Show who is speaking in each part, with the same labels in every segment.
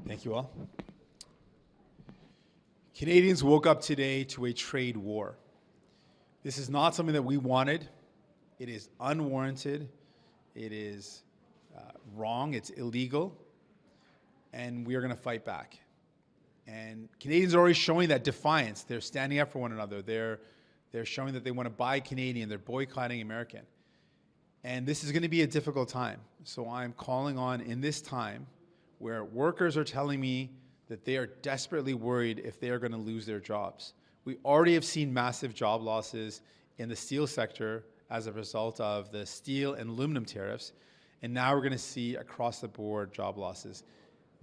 Speaker 1: Thank you all. Canadians woke up today to a trade war. This is not something that we wanted. It is unwarranted. It is wrong. It's illegal. And we are going to fight back. And Canadians are already showing that defiance. They're standing up for one another. They're showing that they want to buy Canadian. They're boycotting American. And this is going to be a difficult time. So I'm calling on, in this time, where workers are telling me that they are desperately worried if they are going to lose their jobs. We already have seen massive job losses in the steel sector as a result of the steel and aluminum tariffs, and now we're going to see across the board job losses.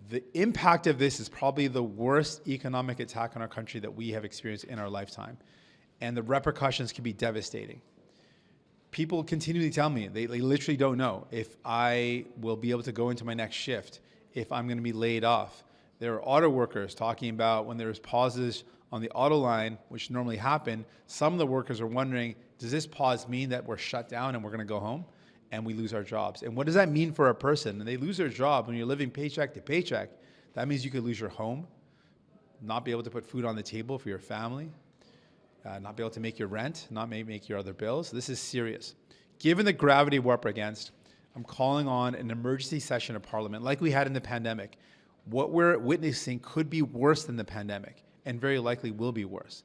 Speaker 1: The impact of this is probably the worst economic attack on our country that we have experienced in our lifetime, and the repercussions can be devastating. People continually tell me, they literally don't know if I will be able to go into my next shift, if I'm going to be laid off. There are auto workers talking about when there's pauses on the auto line, which normally happen, some of the workers are wondering, does this pause mean that we're shut down and we're going to go home and we lose our jobs? And what does that mean for a person? And they lose their job when you're living paycheck to paycheck. That means you could lose your home, not be able to put food on the table for your family, not be able to make your rent, not make your other bills. This is serious. Given the gravity of what we're up against, I'm calling on an emergency session of Parliament like we had in the pandemic. What we're witnessing could be worse than the pandemic and very likely will be worse.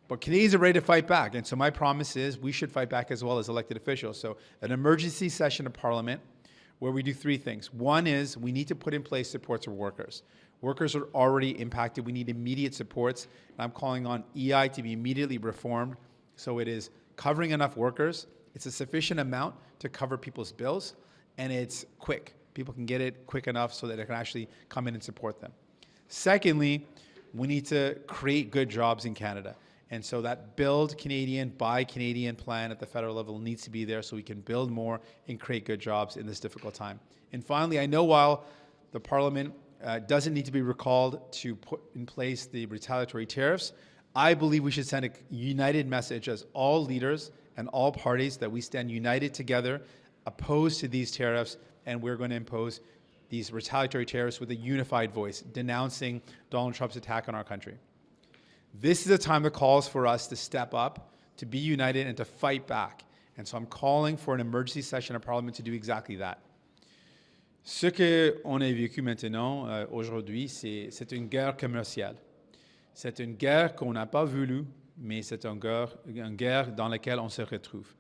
Speaker 1: But Canadians are ready to fight back. And so my promise is we should fight back as well as elected officials. So an emergency session of Parliament where we do three things. One is we need to put in place supports for workers. Workers are already impacted. We need immediate supports. And I'm calling on EI to be immediately reformed so it is covering enough workers. It's a sufficient amount to cover people's bills, and it's quick. People can get it quick enough so that they can actually come in and support them. Secondly, we need to create good jobs in Canada. And so that build Canadian, buy Canadian plan at the federal level needs to be there so we can build more and create good jobs in this difficult time. And finally, I know while the Parliament doesn't need to be recalled to put in place the retaliatory tariffs, I believe we should send a united message as all leaders and all parties that we stand united together, opposed to these tariffs, and we're going to impose these retaliatory tariffs with a unified voice, denouncing Donald Trump's attack on our country. This is a time that calls for us to step up, to be united, and to fight back. And so I'm calling for an emergency session of Parliament to do exactly that. Ce qu'on a vécu maintenant, aujourd'hui, c'est une guerre commerciale. C'est une guerre qu'on n'a pas voulu, mais c'est une guerre dans laquelle on se retrouve.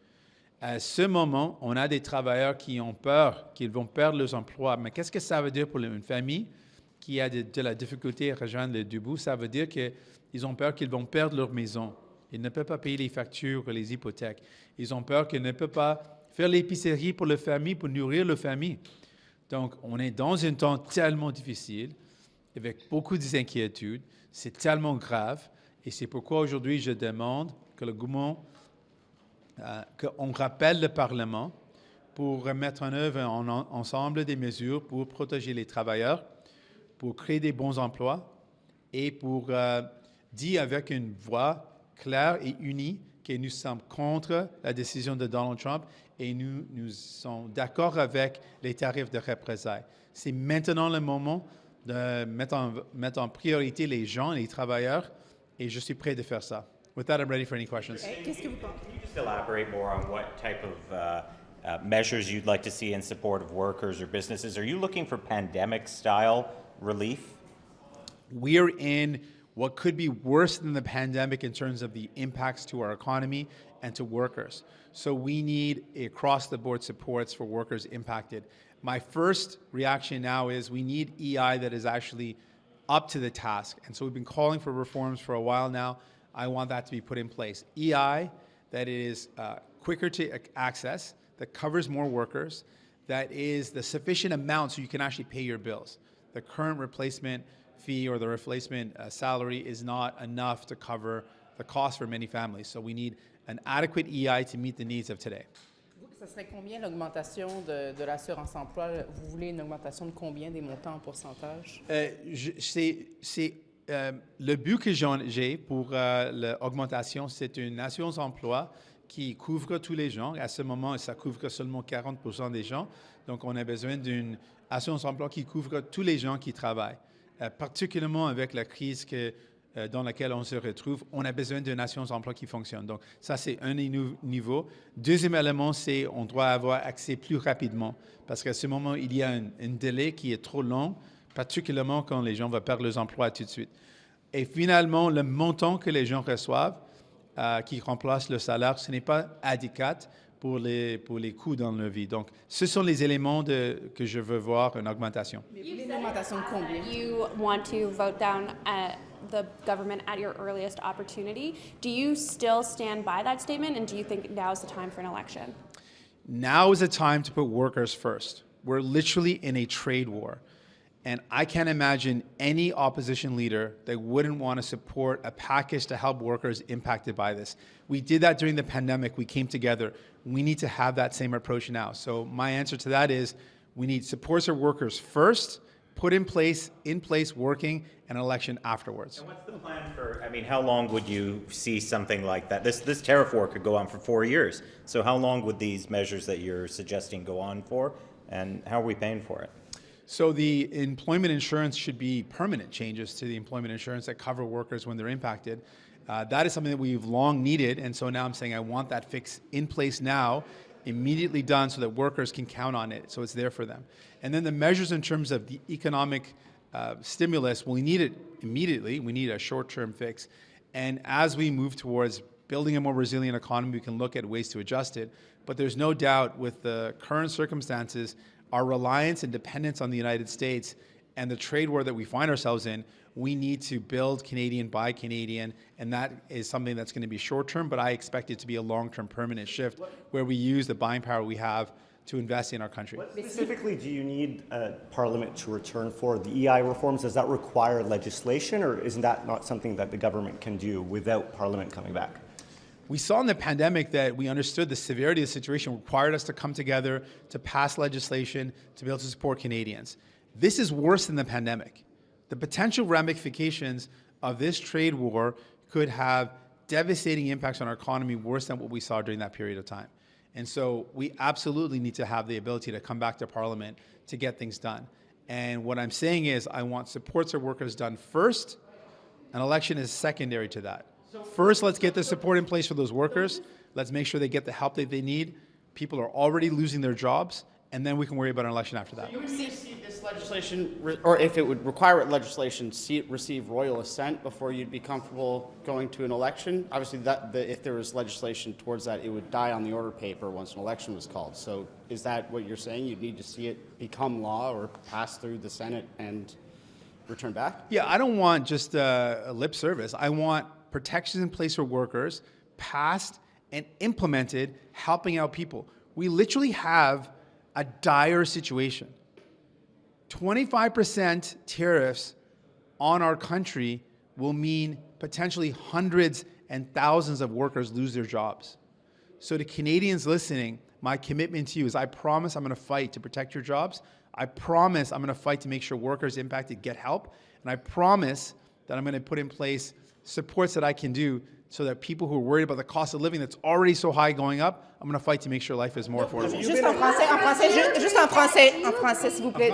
Speaker 1: À ce moment, on a des travailleurs qui ont peur qu'ils vont perdre leurs emplois. Mais qu'est-ce que ça veut dire pour une famille qui a de la difficulté à rejoindre le debout? Ça veut dire qu'ils ont peur qu'ils vont perdre leur maison. Ils ne peuvent pas payer les factures, les hypothèques. Ils ont peur qu'ils ne peuvent pas faire l'épicerie pour leur famille, pour nourrir leur famille. Donc, on est dans un temps tellement difficile, avec beaucoup d'inquiétudes. C'est tellement grave. Et c'est pourquoi aujourd'hui, je demande que le gouvernement, qu'on rappelle le Parlement pour mettre en œuvre ensemble des mesures pour protéger les travailleurs, pour créer des bons emplois et pour dire avec une voix claire et unie que nous sommes contre la décision de Donald Trump et nous sommes d'accord avec les tarifs de représailles. C'est maintenant le moment de mettre en priorité les gens, les travailleurs, et je suis prêt de faire ça. With that, I'm ready for any questions.
Speaker 2: Qu'est-ce que vous pensez?
Speaker 3: Can you just elaborate more on what type of measures you'd like to see in support of workers or businesses? Are you looking for pandemic-style relief?
Speaker 1: We are in what could be worse than the pandemic in terms of the impacts to our economy and to workers. So we need across-the-board supports for workers impacted. My first reaction now is we need EI that is actually up to the task. And so we've been calling for reforms for a while now. I want that to be put in place. EI that is quicker to access, that covers more workers, that is the sufficient amount so you can actually pay your bills. The current replacement fee or the replacement salary is not enough to cover the cost for many families. So we need an adequate EI to meet the needs of today.
Speaker 2: Ça serait combien l'augmentation de l'assurance-emploi? Vous voulez une augmentation de combien des montants en pourcentage?
Speaker 1: Le but que j'ai pour l'augmentation, c'est une assurance-emploi qui couvre tous les gens. À ce moment, ça couvre seulement 40% des gens. Donc, on a besoin d'une assurance-emploi qui couvre tous les gens qui travaillent. particulièrement avec la crise dans laquelle on se retrouve, on a besoin d'une assurance emploi qui fonctionne. Donc, ça, c'est un niveau. Deuxième élément, c'est on doit avoir accès plus rapidement parce qu'à ce moment, il y a un délai qui est trop long, particulièrement quand les gens vont perdre leurs emplois tout de suite. Et finalement, le montant que les gens reçoivent, qui remplace le salaire, ce n'est pas adéquat pour les coûts dans leur vie. Donc, ce sont les éléments que je veux voir une augmentation.
Speaker 2: Mais vous voulez une augmentation de combien?
Speaker 4: You want to vote down the government at your earliest opportunity. Do you still stand by that statement, and do you think now is the time for an election?
Speaker 1: Now is the time to put workers first. We're literally in a trade war. And I can't imagine any opposition leader that wouldn't want to support a package to help workers impacted by this. We did that during the pandemic. We came together. We need to have that same approach now. So my answer to that is we need supports our workers first, put in place working, and an election afterwards.
Speaker 3: And what's the plan for, I mean, how long would you see something like that? This tariff war could go on for 4 years. So how long would these measures that you're suggesting go on for? And how are we paying for it?
Speaker 1: So the employment insurance should be permanent changes to the employment insurance that cover workers when they're impacted. That is something that we've long needed, and so now I'm saying I want that fix in place now, immediately done so that workers can count on it, so it's there for them. And then the measures in terms of the economic stimulus, well, we need it immediately. We need a short-term fix. And as we move towards building a more resilient economy, we can look at ways to adjust it. But there's no doubt with the current circumstances, our reliance and dependence on the United States and the trade war that we find ourselves in, we need to build Canadian by Canadian, and that is something that's going to be short-term, but I expect it to be a long-term permanent shift where we use the buying power we have to invest in our country.
Speaker 5: What specifically do you need Parliament to return for? The EI reforms, does that require legislation, or isn't that not something that the government can do without Parliament coming back?
Speaker 1: We saw in the pandemic that we understood the severity of the situation required us to come together to pass legislation to be able to support Canadians. This is worse than the pandemic. The potential ramifications of this trade war could have devastating impacts on our economy worse than what we saw during that period of time. And so we absolutely need to have the ability to come back to Parliament to get things done. And what I'm saying is I want supports of workers done first. An election is secondary to that. First, let's get the support in place for those workers. Let's make sure they get the help that they need. People are already losing their jobs, and then we can worry about an election after that.
Speaker 6: You would see this legislation, or if it would require legislation, see it receive royal assent before you'd be comfortable going to an election. Obviously, if there was legislation towards that, it would die on the order paper once an election was called. So is that what you're saying? You'd need to see it become law or pass through the Senate and return back?
Speaker 1: Yeah, I don't want just a lip service. I want protections in place for workers, passed and implemented, helping out people. We literally have a dire situation. 25% tariffs on our country will mean potentially hundreds and thousands of workers lose their jobs. So to Canadians listening, my commitment to you is I promise I'm going to fight to protect your jobs. I promise I'm going to fight to make sure workers impacted get help. And I promise that I'm going to put in place supports that I can do so that people who are worried about the cost of living that's already so high going up, I'm going to fight to make sure life is more affordable.
Speaker 2: Juste en français, s'il vous plaît.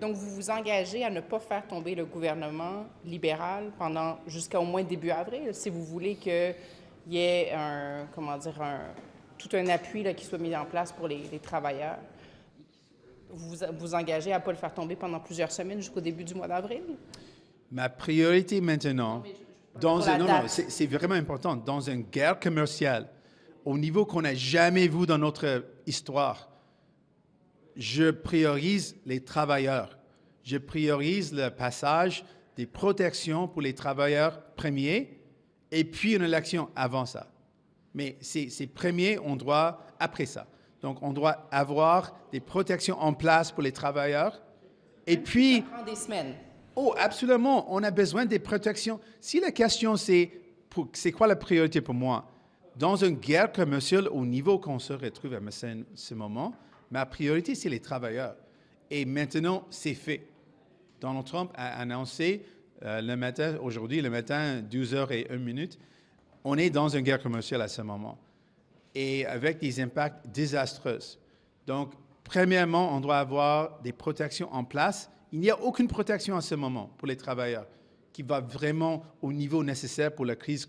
Speaker 2: Donc, vous vous engagez à ne pas faire tomber le gouvernement libéral jusqu'au moins début avril, si vous voulez qu'il y ait tout un appui là, qui soit mis en place pour les travailleurs. Vous vous engagez à ne pas le faire tomber pendant plusieurs semaines jusqu'au début du mois d'avril?
Speaker 1: Ma priorité maintenant, c'est vraiment important, dans une guerre commerciale, au niveau qu'on n'a jamais vu dans notre histoire, je priorise les travailleurs. Je priorise le passage des protections pour les travailleurs premiers et puis une élection avant ça. Mais c'est premier, on doit après ça. Donc, on doit avoir des protections en place pour les travailleurs. Et puis...
Speaker 2: Ça prend des semaines.
Speaker 1: Oh, absolument. On a besoin des protections. Si la question, c'est quoi la priorité pour moi? Dans une guerre commerciale, au niveau qu'on se retrouve à ce moment, ma priorité, c'est les travailleurs. Et maintenant, c'est fait. Donald Trump a annoncé aujourd'hui, le matin, 12h01, on est dans une guerre commerciale à ce moment. Et avec des impacts désastreux. Donc, premièrement, on doit avoir des protections en place il n'y a aucune protection en ce moment pour les travailleurs qui va vraiment au niveau nécessaire pour la crise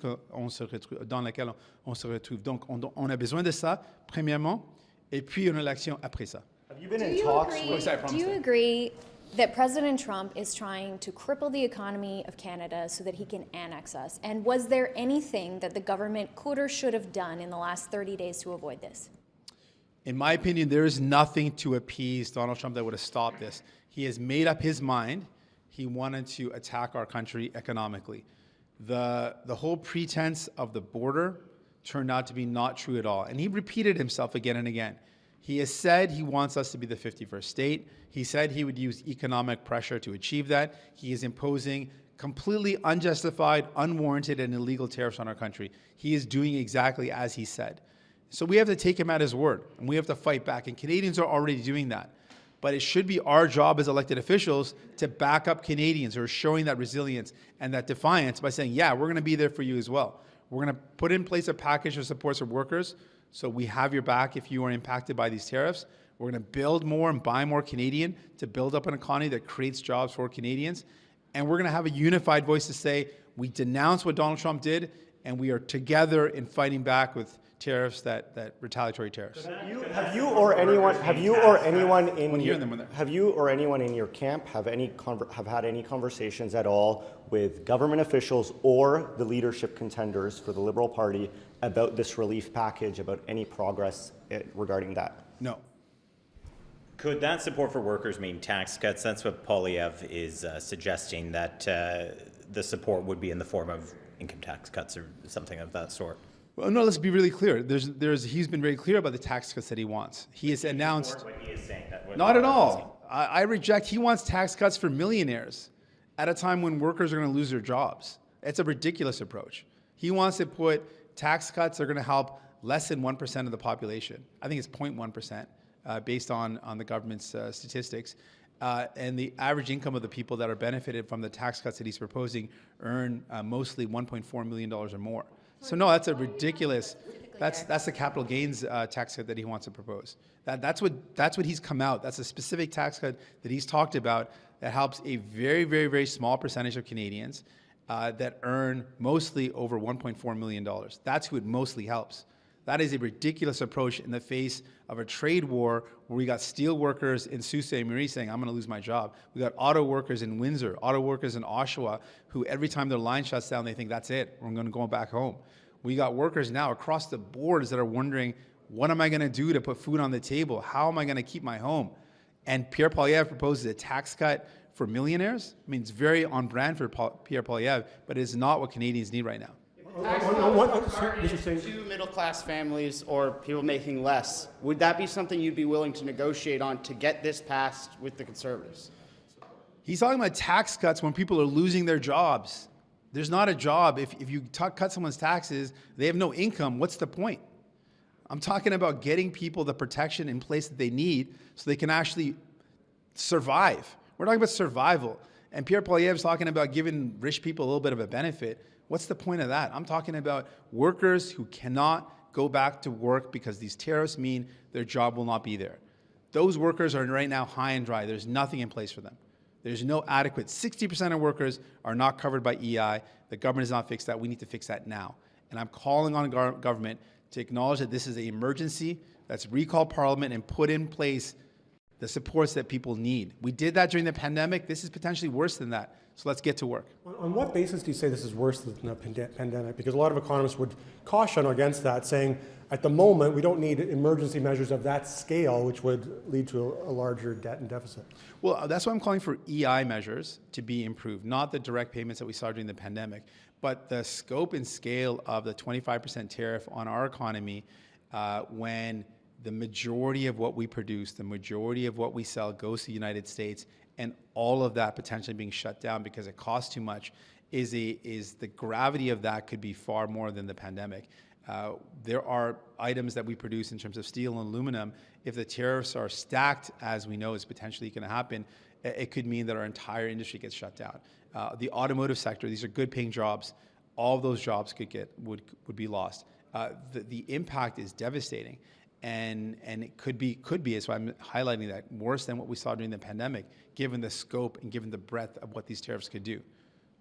Speaker 1: dans laquelle on se retrouve. Donc, on a besoin de ça, premièrement, et puis une élection après ça.
Speaker 5: Have you been
Speaker 7: Do
Speaker 5: in
Speaker 7: you
Speaker 5: talks
Speaker 7: agree,
Speaker 5: with...
Speaker 1: sorry, I
Speaker 7: do you
Speaker 1: promised it.
Speaker 7: agree that President Trump is trying to cripple the economy of Canada so that he can annex us? And was there anything that the government could or should have done in the last 30 days to avoid this?
Speaker 1: In my opinion, there is nothing to appease Donald Trump that would have stopped this. He has made up his mind. He wanted to attack our country economically. The whole pretense of the border turned out to be not true at all. And he repeated himself again and again. He has said he wants us to be the 51st state. He said he would use economic pressure to achieve that. He is imposing completely unjustified, unwarranted, and illegal tariffs on our country. He is doing exactly as he said. So we have to take him at his word, and we have to fight back. And Canadians are already doing that. But it should be our job as elected officials to back up Canadians who are showing that resilience and that defiance by saying, yeah, we're going to be there for you as well. We're going to put in place a package of supports for workers, so we have your back if you are impacted by these tariffs. We're going to build more and buy more Canadian to build up an economy that creates jobs for Canadians. And we're going to have a unified voice to say, we denounce what Donald Trump did, and we are together in fighting back with tariffs, that retaliatory tariffs.
Speaker 5: Have you or anyone in your camp have had any conversations at all with government officials or the leadership contenders for the Liberal Party about this relief package, about any progress regarding that?
Speaker 1: No.
Speaker 3: Could that support for workers mean tax cuts? That's what Poilievre is suggesting, that the support would be in the form of income tax cuts or something of that sort.
Speaker 1: Well, no, let's be really clear. He's been very clear about the tax cuts that he wants. He has announced...
Speaker 3: What he is saying,
Speaker 1: Not at all. I reject. He wants tax cuts for millionaires at a time when workers are going to lose their jobs. It's a ridiculous approach. He wants to put tax cuts that are going to help less than 1% of the population. I think it's 0.1%. Based on the government's statistics. And the average income of the people that are benefited from the tax cuts that he's proposing earn mostly $1.4 million or more. So no, that's a ridiculous, that's the capital gains tax cut that he wants to propose. That's what he's come out. That's a specific tax cut that he's talked about that helps a very, very, very small percentage of Canadians that earn mostly over $1.4 million. That's who it mostly helps. That is a ridiculous approach in the face of a trade war where we got steel workers in Sault Ste. Marie saying, I'm going to lose my job. We got auto workers in Windsor, auto workers in Oshawa, who every time their line shuts down, they think, that's it, I'm going to go back home. We got workers now across the boards that are wondering, what am I going to do to put food on the table? How am I going to keep my home? And Pierre Poilievre proposes a tax cut for millionaires. I mean, it's very on brand for Pierre Poilievre, but it is not what Canadians need right now.
Speaker 6: To middle-class families or people making less, would that be something you'd be willing to negotiate on to get this passed with the Conservatives?
Speaker 1: He's talking about tax cuts when people are losing their jobs. There's not a job. If you cut someone's taxes, they have no income. What's the point? I'm talking about getting people the protection in place that they need so they can actually survive. We're talking about survival. And Pierre Poilievre's talking about giving rich people a little bit of a benefit. What's the point of that? I'm talking about workers who cannot go back to work because these tariffs mean their job will not be there. Those workers are right now high and dry. There's nothing in place for them. There's no adequate. 60% of workers are not covered by EI. The government has not fixed that. We need to fix that now. And I'm calling on government to acknowledge that this is an emergency. Let's recall Parliament and put in place the supports that people need. We did that during the pandemic. This is potentially worse than that. So let's get to work.
Speaker 8: On what basis do you say this is worse than the pandemic? Because a lot of economists would caution against that, saying at the moment we don't need emergency measures of that scale, which would lead to a larger debt and deficit.
Speaker 1: Well, that's why I'm calling for EI measures to be improved, not the direct payments that we saw during the pandemic, but the scope and scale of the 25% tariff on our economy when the majority of what we produce, the majority of what we sell goes to the United States, and all of that potentially being shut down because it costs too much, is the gravity of that could be far more than the pandemic. There are items that we produce in terms of steel and aluminum. If the tariffs are stacked, as we know is potentially going to happen, it could mean that our entire industry gets shut down. The automotive sector, these are good paying jobs. All of those jobs would be lost. The impact is devastating. And it could be, so I'm highlighting that, worse than what we saw during the pandemic, given the scope and given the breadth of what these tariffs could do.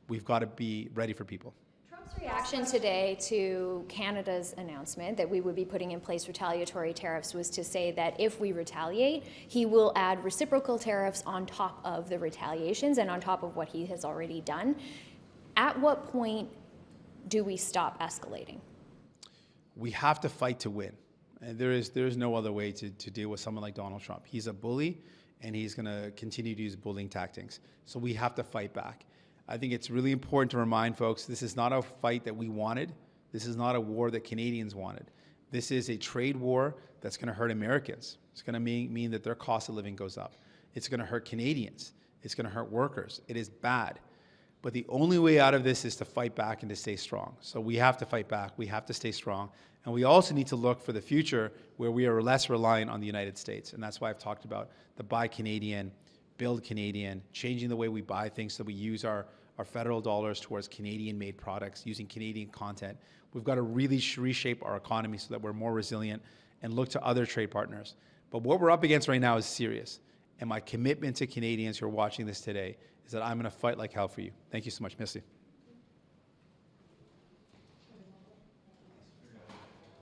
Speaker 1: We've got to be ready for people.
Speaker 7: Trump's reaction today to Canada's announcement that we would be putting in place retaliatory tariffs was to say that if we retaliate, he will add reciprocal tariffs on top of the retaliations and on top of what he has already done. At what point do we stop escalating?
Speaker 1: We have to fight to win. And there is no other way to deal with someone like Donald Trump. He's a bully, and he's going to continue to use bullying tactics. So we have to fight back. I think it's really important to remind folks, this is not a fight that we wanted. This is not a war that Canadians wanted. This is a trade war that's going to hurt Americans. It's going to mean that their cost of living goes up. It's going to hurt Canadians. It's going to hurt workers. It is bad. But the only way out of this is to fight back and to stay strong. So we have to fight back. We have to stay strong. And we also need to look for the future where we are less reliant on the United States. And that's why I've talked about the Buy Canadian, Build Canadian, changing the way we buy things so we use our federal dollars towards Canadian-made products, using Canadian content. We've got to really reshape our economy so that we're more resilient and look to other trade partners. But what we're up against right now is serious. And my commitment to Canadians who are watching this today is that I'm going to fight like hell for you. Thank you so much. Merci.